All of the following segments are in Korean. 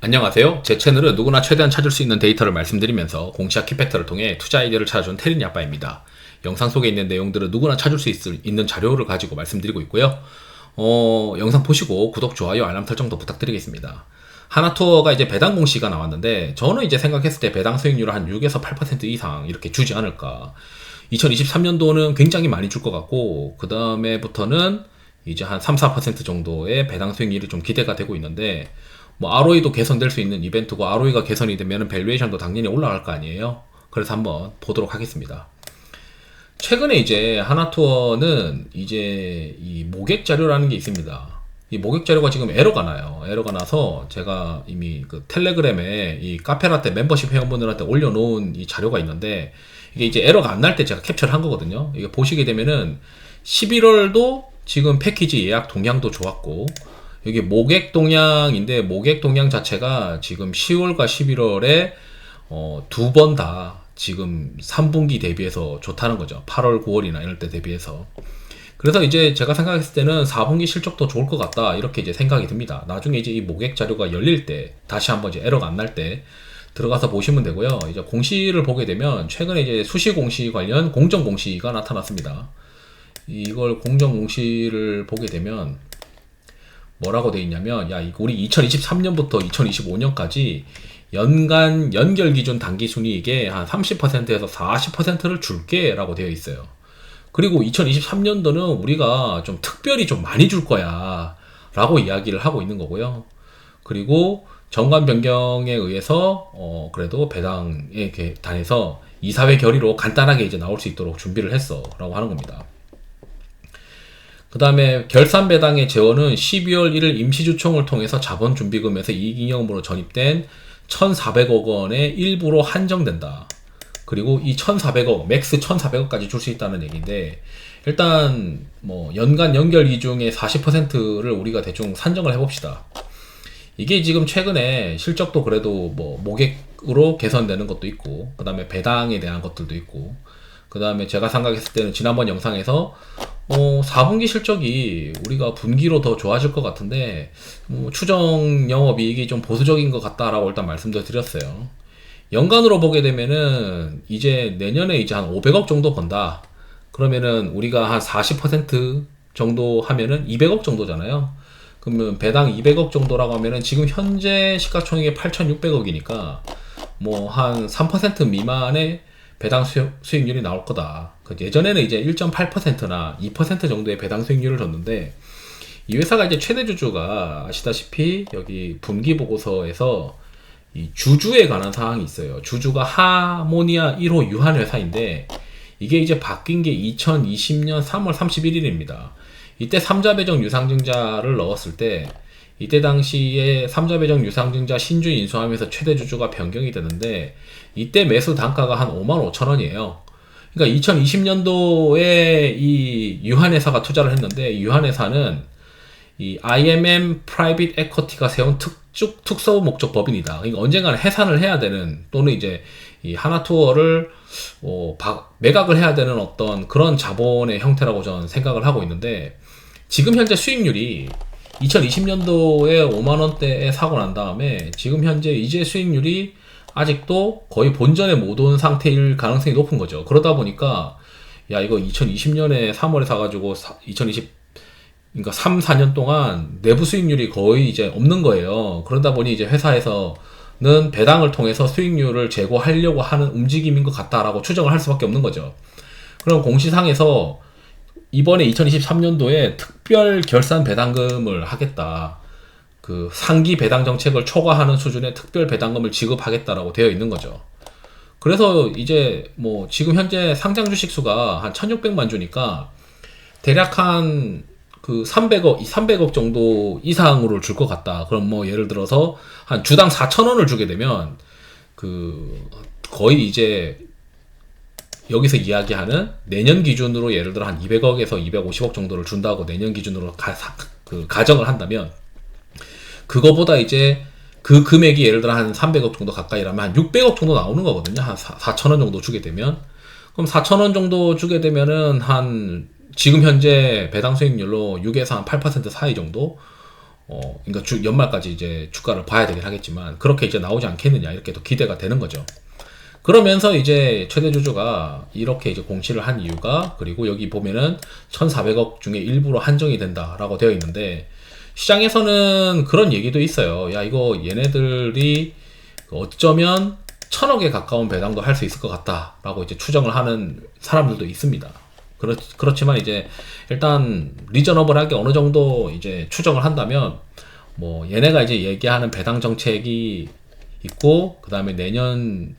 안녕하세요. 제 채널은 누구나 최대한 찾을 수 있는 데이터를 말씀드리면서 공시와 키팩터를 통해 투자 아이디어를 찾아준 테린이 아빠입니다. 영상 속에 있는 내용들은 누구나 찾을 수 있는 자료를 가지고 말씀드리고 있고요. 영상 보시고 구독, 좋아요, 알람 설정도 부탁드리겠습니다. 하나투어가 이제 배당 공시가 나왔는데 저는 이제 생각했을 때 배당 수익률을 한 6에서 8% 이상 이렇게 주지 않을까. 2023년도는 굉장히 많이 줄 것 같고 그 다음에부터는 이제 한 3-4% 정도의 배당 수익률이 좀 기대가 되고 있는데 뭐 ROE도 개선될 수 있는 이벤트고 ROE가 개선이 되면 밸류에이션도 당연히 올라갈 거 아니에요. 그래서 한번 보도록 하겠습니다. 최근에 이제 하나투어는 이제 이 모객 자료라는 게 있습니다. 이 모객 자료가 지금 에러가 나요. 에러가 나서 제가 이미 그 텔레그램에 이 카페라떼 멤버십 회원분들한테 올려놓은 이 자료가 있는데 이게 이제 에러가 안 날 때 제가 캡처를 한 거거든요. 이게 보시게 되면은 11월도 지금 패키지 예약 동향도 좋았고 여기 모객 동향인데 모객 동향 자체가 지금 10월과 11월에 두 번 다 지금 3분기 대비해서 좋다는 거죠. 8월, 9월이나 이럴 때 대비해서. 그래서 이제 제가 생각했을 때는 4분기 실적도 좋을 것 같다 이렇게 이제 생각이 듭니다. 나중에 이제 이 모객 자료가 열릴 때 다시 한번 이제 에러가 안 날 때 들어가서 보시면 되고요. 이제 공시를 보게 되면 최근에 이제 수시 공시 관련 공정 공시가 나타났습니다. 이걸 공정 공시를 보게 되면 뭐라고 돼 있냐면 우리 2023년부터 2025년까지 연간 연결 기준 단기 순이익의 한 30%에서 40%를 줄게 라고 되어 있어요. 그리고 2023년도는 우리가 좀 특별히 좀 많이 줄 거야 라고 이야기를 하고 있는 거고요. 그리고 정관 변경에 의해서 그래도 배당에 단해서 이사회 결의로 간단하게 이제 나올 수 있도록 준비를 했어 라고 하는 겁니다. 그 다음에 결산 배당의 재원은 12월 1일 임시주총을 통해서 자본준비금에서 이익잉여금으로 전입된 1,400억 원의 일부로 한정된다. 그리고 이 1,400억, 맥스 1,400억까지 줄 수 있다는 얘기인데 일단 뭐 연간 연결 비중의 40%를 우리가 대충 산정을 해봅시다. 이게 지금 최근에 실적도 그래도 뭐 모객으로 개선되는 것도 있고 그 다음에 배당에 대한 것들도 있고 그 다음에 제가 생각했을 때는 지난번 영상에서 4분기 실적이 우리가 분기로 더 좋아질 것 같은데 추정 영업이익이 좀 보수적인 것 같다라고 일단 말씀도 드렸어요. 연간으로 보게 되면은 이제 내년에 이제 한 500억 정도 번다. 그러면은 우리가 한 40% 정도 하면은 200억 정도잖아요. 그러면 배당 200억 정도라고 하면은 지금 현재 시가총액이 8,600억이니까 뭐 한 3% 미만의 배당 수익률이 나올 거다. 예전에는 이제 1.8%나 2% 정도의 배당 수익률을 줬는데 이 회사가 이제 최대 주주가 아시다시피 여기 분기 보고서에서 이 주주에 관한 사항이 있어요. 주주가 하모니아 1호 유한 회사인데 이게 이제 바뀐 게 2020년 3월 31일입니다. 이때 삼자배정 유상증자를 넣었을 때 이때 당시에 삼자배정 유상증자 신주 인수하면서 최대 주주가 변경이 되는데 이때 매수 단가가 한 55,000원이에요. 그러니까 2020년도에 이 유한회사가 투자를 했는데 이 유한회사는 이 IMM 프라이빗 에쿼티가 세운 특수 목적 법인이다. 그러니까 언젠가는 해산을 해야 되는 또는 이제 이 하나투어를 매각을 해야 되는 어떤 그런 자본의 형태라고 저는 생각을 하고 있는데 지금 현재 수익률이 2020년도에 5만원대에 사고 난 다음에 지금 현재 이제 수익률이 아직도 거의 본전에 못 온 상태일 가능성이 높은 거죠. 그러다 보니까 이거 2020년에 3월에 사가지고 그러니까 3, 4년 동안 내부 수익률이 거의 이제 없는 거예요. 그러다 보니 이제 회사에서는 배당을 통해서 수익률을 제고하려고 하는 움직임인 것 같다라고 추정을 할 수밖에 없는 거죠. 그럼 공시상에서 이번에 2023년도에 특별 결산 배당금을 하겠다. 그 상기 배당 정책을 초과하는 수준의 특별 배당금을 지급하겠다라고 되어 있는 거죠. 그래서 이제 뭐 지금 현재 상장 주식 수가 한 1,600만 주니까 대략 한 그 300억 정도 이상으로 줄 것 같다. 그럼 뭐 예를 들어서 한 주당 4,000원을 주게 되면 그 거의 이제 여기서 이야기하는 내년 기준으로 예를 들어 한 200억에서 250억 정도를 준다고 내년 기준으로 가정을 한다면 그거보다 이제 그 금액이 예를 들어 한 300억 정도 가까이라면 한 600억 정도 나오는 거거든요. 한 4,000원 정도 주게 되면. 그럼 4,000원 정도 주게 되면은 한 지금 현재 배당 수익률로 6에서 한 8% 사이 정도 그러니까 연말까지 이제 주가를 봐야 되긴 하겠지만 그렇게 이제 나오지 않겠느냐 이렇게 또 기대가 되는 거죠. 그러면서 이제 최대 주주가 이렇게 이제 공시를 한 이유가, 그리고 여기 보면은 1,400억 중에 일부로 한정이 된다라고 되어 있는데, 시장에서는 그런 얘기도 있어요. 야, 이거 얘네들이 어쩌면 1,000억에 가까운 배당도 할 수 있을 것 같다라고 이제 추정을 하는 사람들도 있습니다. 그렇지만 이제 일단 리저너블하게 어느 정도 이제 추정을 한다면, 뭐 얘네가 이제 얘기하는 배당 정책이 있고, 그 다음에 내년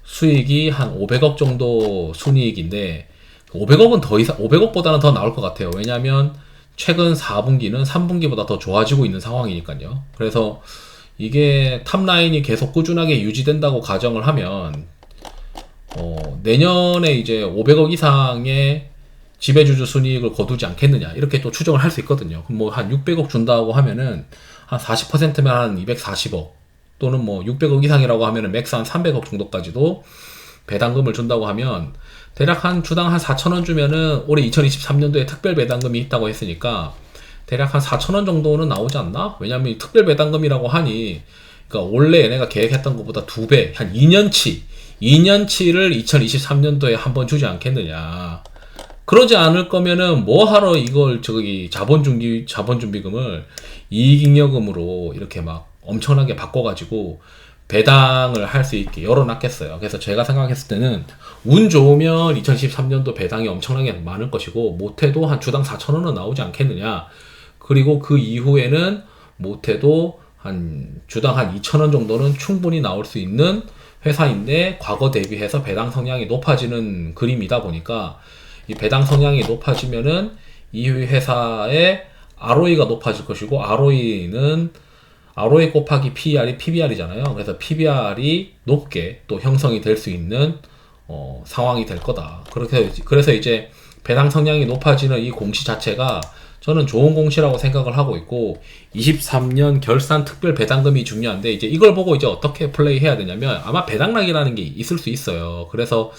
수익이 한 500억 정도 순이익인데, 500억은 더 이상, 500억보다는 더 나올 것 같아요. 왜냐하면 최근 4분기는 3분기보다 더 좋아지고 있는 상황이니까요. 그래서 이게 탑라인이 계속 꾸준하게 유지된다고 가정을 하면, 내년에 이제 500억 이상의 지배주주 순이익을 거두지 않겠느냐 이렇게 또 추정을 할 수 있거든요. 그럼 뭐 한 600억 준다고 하면은 한 40%면 한 240억, 또는 뭐 600억 이상이라고 하면은 맥스 한 300억 정도까지도 배당금을 준다고 하면, 대략 한 주당 한 4,000원 주면은 올해 2023년도에 특별 배당금이 있다고 했으니까 대략 한 4,000원 정도는 나오지 않나? 왜냐면 특별 배당금이라고 하니, 그러니까 원래 얘네가 계획했던 것보다 2배, 한 2년치를 2023년도에 한번 주지 않겠느냐. 그러지 않을 거면은 뭐하러 이걸 자본준비금을 이익잉여금으로 이렇게 막 엄청나게 바꿔가지고 배당을 할 수 있게 열어놨겠어요. 그래서 제가 생각했을 때는 운 좋으면 2023년도 배당이 엄청나게 많을 것이고, 못해도 한 주당 4,000원은 나오지 않겠느냐. 그리고 그 이후에는 못해도 한 주당 한 2,000원 정도는 충분히 나올 수 있는 회사인데, 과거 대비해서 배당 성향이 높아지는 그림이다 보니까, 이 배당 성향이 높아지면은 이 회사의 ROE가 높아질 것이고, ROE 곱하기 PER이 PBR이잖아요. 그래서 PBR이 높게 또 형성이 될 수 있는 상황이 될 거다. 그래서 이제 배당 성향이 높아지는 이 공시 자체가 저는 좋은 공시라고 생각을 하고 있고, 23년 결산 특별 배당금이 중요한데, 이제 이걸 보고 이제 어떻게 플레이 해야 되냐면, 아마 배당락이라는 게 있을 수 있어요. 그래서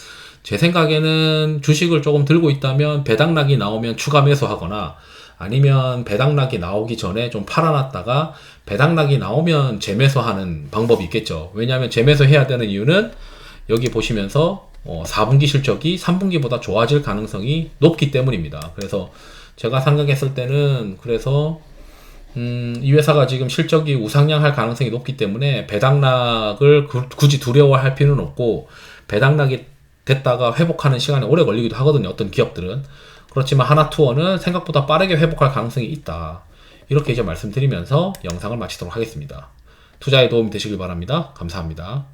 제 생각에는 주식을 조금 들고 있다면 배당락이 나오면 추가 매수하거나, 아니면 배당락이 나오기 전에 좀 팔아놨다가 배당락이 나오면 재매수하는 방법이 있겠죠. 왜냐하면 재매수해야 되는 이유는 여기 보시면서 4분기 실적이 3분기보다 좋아질 가능성이 높기 때문입니다. 그래서 제가 생각했을 때는, 그래서 이 회사가 지금 실적이 우상향할 가능성이 높기 때문에 배당락을 굳이 두려워할 필요는 없고, 배당락이 됐다가 회복하는 시간이 오래 걸리기도 하거든요, 어떤 기업들은. 그렇지만 하나투어는 생각보다 빠르게 회복할 가능성이 있다. 이렇게 이제 말씀드리면서 영상을 마치도록 하겠습니다. 투자에 도움이 되시길 바랍니다. 감사합니다.